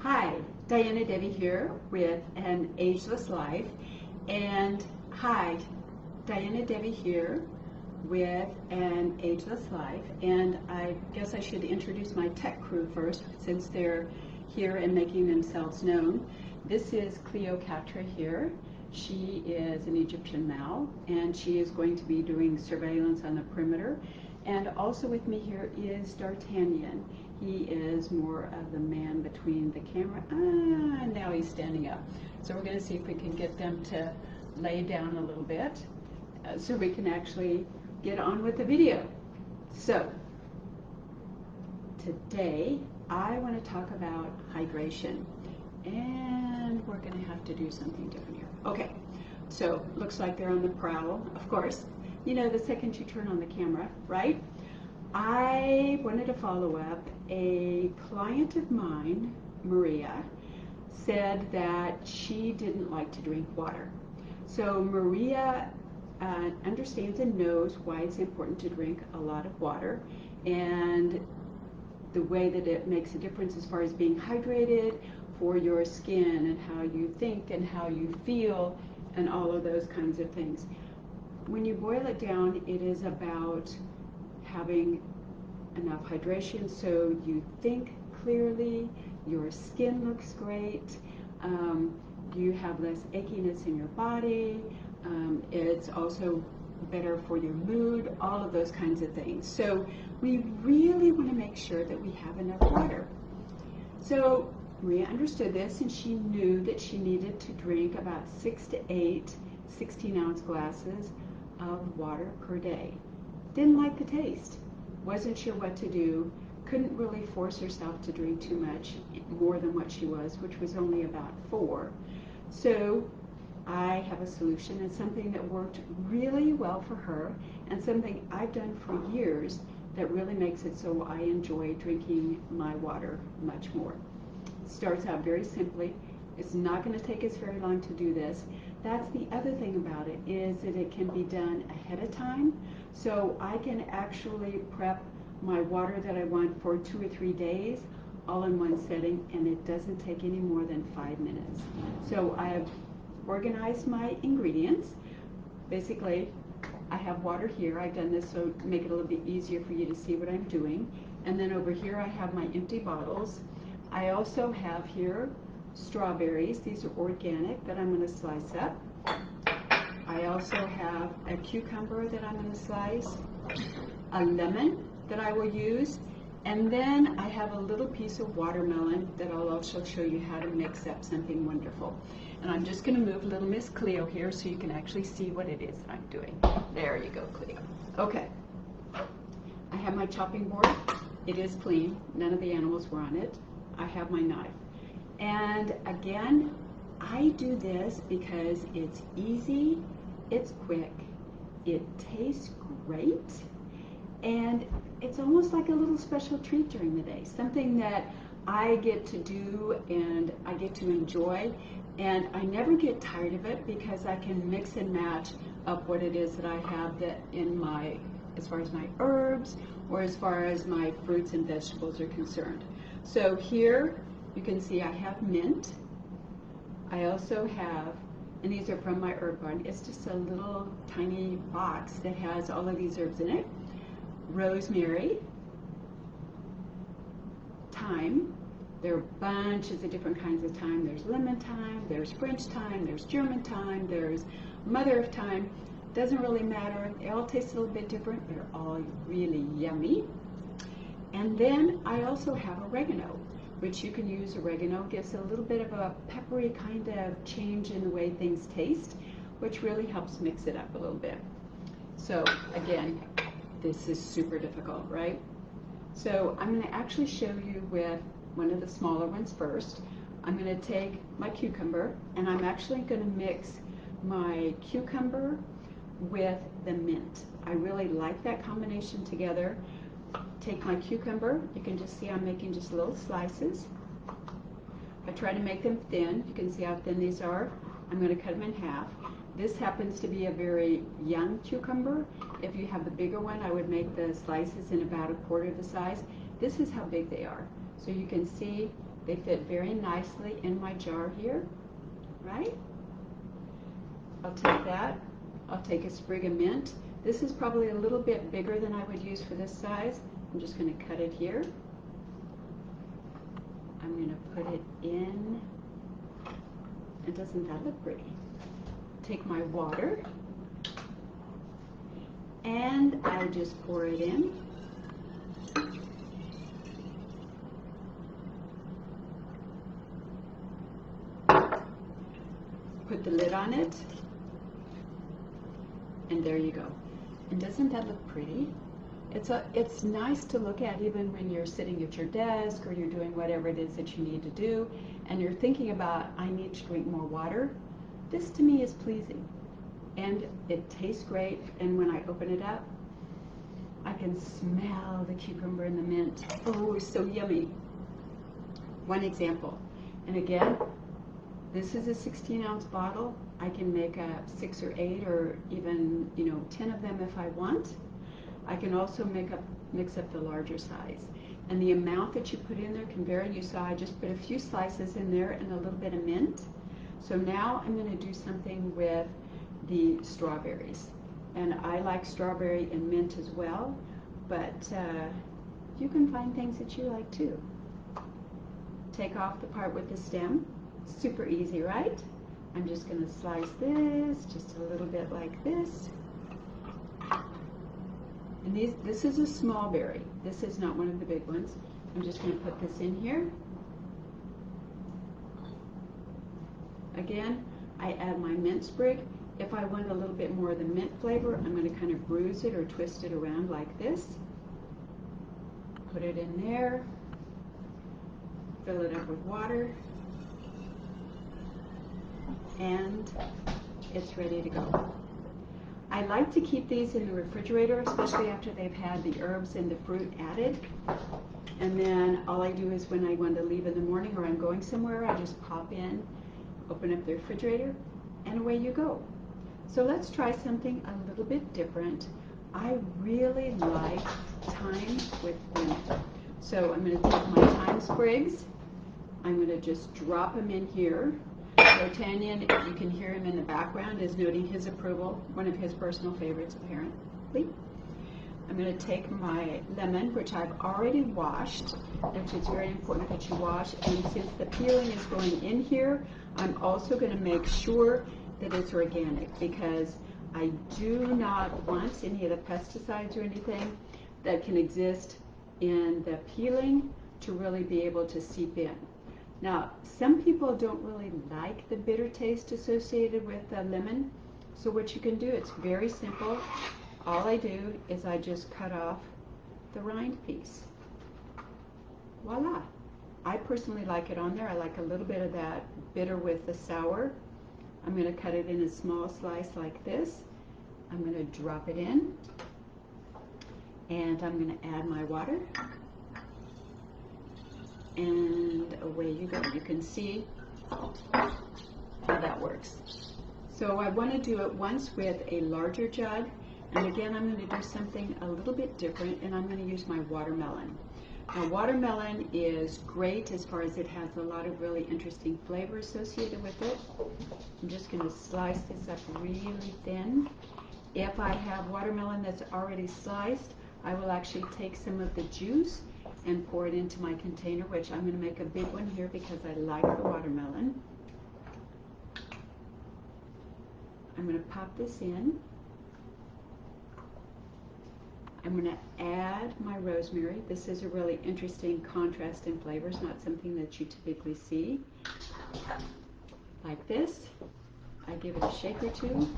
Hi, Diana Debbie here with An Ageless Life. And hi, Diana Debbie here with An Ageless Life. And I guess I should introduce my tech crew first since they're here and making themselves known. This is Cleo here. She is an Egyptian Mal, and she is going to be doing surveillance on the perimeter. And also with me here is D'Artagnan. He is more of the man between the camera. Now he's standing up. So we're going to see if we can get them to lay down a little bit so we can actually get on with the video. So today I want to talk about hydration. And we're going to have to do something different here. Okay, so looks like they're on the prowl, of course. You know, the second you turn on the camera, right? I wanted to follow up. A client of mine, Maria, said that she didn't like to drink water. So Maria understands and knows why it's important to drink a lot of water and the way that it makes a difference as far as being hydrated for your skin and how you think and how you feel and all of those kinds of things. When you boil it down, it is about having enough hydration so you think clearly, your skin looks great, you have less achiness in your body, it's also better for your mood, all of those kinds of things. So we really want to make sure that we have enough water. So Maria understood this, and she knew that she needed to drink about 6 to 8 16-ounce glasses of water per day. Didn't like the taste, wasn't sure what to do, couldn't really force herself to drink too much, more than what she was, which was only about 4. So I have a solution, and something that worked really well for her, and something I've done for years that really makes it so I enjoy drinking my water much more. Starts out very simply. It's not going to take us very long to do this. That's the other thing about it, is that it can be done ahead of time. So I can actually prep my water that I want for 2 or 3 days all in one setting, and it doesn't take any more than 5 minutes. So I have organized my ingredients. Basically, I have water here. I've done this so to make it a little bit easier for you to see what I'm doing. And then over here I have my empty bottles. I also have here strawberries. These are organic that I'm going to slice up. I also have a cucumber that I'm going to slice, a lemon that I will use, and then I have a little piece of watermelon that I'll also show you how to mix up something wonderful. And I'm just going to move little Miss Cleo here so you can actually see what it is that I'm doing. There you go, Cleo. Okay. I have my chopping board. It is clean. None of the animals were on it. I have my knife. And again, I do this because it's easy, it's quick, it tastes great, and it's almost like a little special treat during the day, something that I get to do and I get to enjoy, and I never get tired of it because I can mix and match up what it is that I have that in my, as far as my herbs or as far as my fruits and vegetables are concerned. So here you can see I have mint. I also have, and these are from my herb garden, it's just a little tiny box that has all of these herbs in it. Rosemary, thyme. There are bunches of different kinds of thyme. There's lemon thyme, there's French thyme, there's German thyme, there's mother of thyme. Doesn't really matter. They all taste a little bit different. They're all really yummy. And then I also have oregano, which you can use. Oregano gives a little bit of a peppery kind of change in the way things taste, which really helps mix it up a little bit. So again, this is super difficult, right? So I'm going to actually show you with one of the smaller ones first. I'm going to take my cucumber, and I'm actually going to mix my cucumber with the mint. I really like that combination together. Take my cucumber, you can just see I'm making just little slices. I try to make them thin. You can see how thin these are. I'm going to cut them in half. This happens to be a very young cucumber. If you have the bigger one, I would make the slices in about 1/4 the size. This is how big they are. So you can see They fit very nicely in my jar here, right? I'll take that. I'll take a sprig of mint. This is probably a little bit bigger than I would use for this size. I'm just going to cut it here. I'm going to put it in. And doesn't that look pretty? Take my water and I just pour it in. Put the lid on it, and there you go. And doesn't that look pretty? It's nice to look at even when you're sitting at your desk or you're doing whatever it is that you need to do and you're thinking about, I need to drink more water. This to me is pleasing and it tastes great, and when I open it up I can smell the cucumber and the mint. Oh, so yummy. One example, and again, this is a 16-ounce bottle. I can make a 6 or 8 or even 10 of them if I want. I can also mix up the larger size. And the amount that you put in there can vary. You saw I just put a few slices in there and a little bit of mint. So now I'm going to do something with the strawberries. And I like strawberry and mint as well, but you can find things that you like too. Take off the part with the stem. Super easy, right? I'm just going to slice this just a little bit like this. And this is a small berry. This is not one of the big ones. I'm just going to put this in here. Again, I add my mint sprig. If I want a little bit more of the mint flavor, I'm going to kind of bruise it or twist it around like this. Put it in there. Fill it up with water. And it's ready to go. I like to keep these in the refrigerator, especially after they've had the herbs and the fruit added. And then all I do is when I want to leave in the morning or I'm going somewhere, I just pop in, open up the refrigerator, and away you go. So let's try something a little bit different. I really like thyme with mint. So I'm going to take my thyme sprigs. I'm going to just drop them in here. D'Artagnan, if you can hear him in the background, is noting his approval, one of his personal favorites apparently. I'm going to take my lemon, which I've already washed, which is very important that you wash, and since the peeling is going in here, I'm also going to make sure that it's organic because I do not want any of the pesticides or anything that can exist in the peeling to really be able to seep in. Now, some people don't really like the bitter taste associated with the lemon, so what you can do, it's very simple. All I do is I just cut off the rind piece. Voila! I personally like it on there. I like a little bit of that bitter with the sour. I'm going to cut it in a small slice like this. I'm going to drop it in, and I'm going to add my water. And away you go. You can see how that works. So I want to do it once with a larger jug, and again I'm going to do something a little bit different, and I'm going to use my watermelon. Now watermelon is great as far as it has a lot of really interesting flavor associated with it. I'm just going to slice this up really thin. If I have watermelon that's already sliced, I will actually take some of the juice and pour it into my container, which I'm going to make a big one here because I like the watermelon. I'm going to pop this in. I'm going to add my rosemary. This is a really interesting contrast in flavors, not something that you typically see. Like this. I give it a shake or two.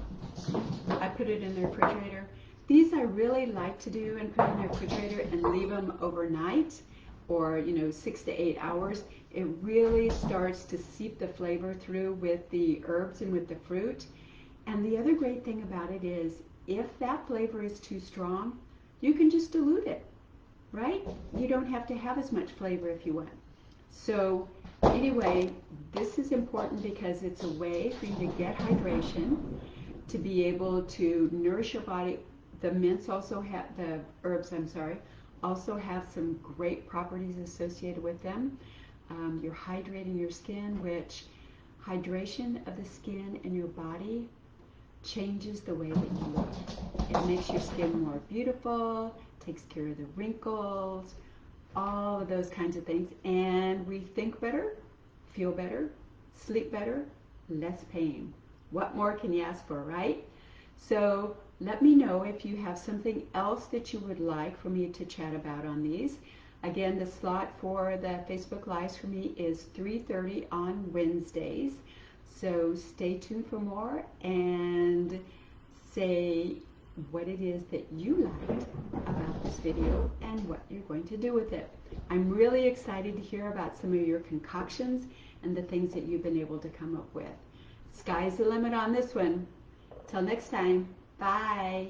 I put it in the refrigerator. These I really like to do and put in the refrigerator and leave them overnight, or 6 to 8 hours. It really starts to seep the flavor through with the herbs and with the fruit. And the other great thing about it is if that flavor is too strong, you can just dilute it, right? You don't have to have as much flavor if you want. So anyway, this is important because it's a way for you to get hydration, to be able to nourish your body. The mints also have, the herbs, also have some great properties associated with them. You're hydrating your skin, which hydration of the skin and your body changes the way that you look. It makes your skin more beautiful, takes care of the wrinkles, all of those kinds of things. And we think better, feel better, sleep better, less pain. What more can you ask for, right? So let me know if you have something else that you would like for me to chat about on these. Again, the slot for the Facebook Lives for me is 3:30 on Wednesdays. So stay tuned for more and say what it is that you liked about this video and what you're going to do with it. I'm really excited to hear about some of your concoctions and the things that you've been able to come up with. Sky's the limit on this one. Till next time, bye.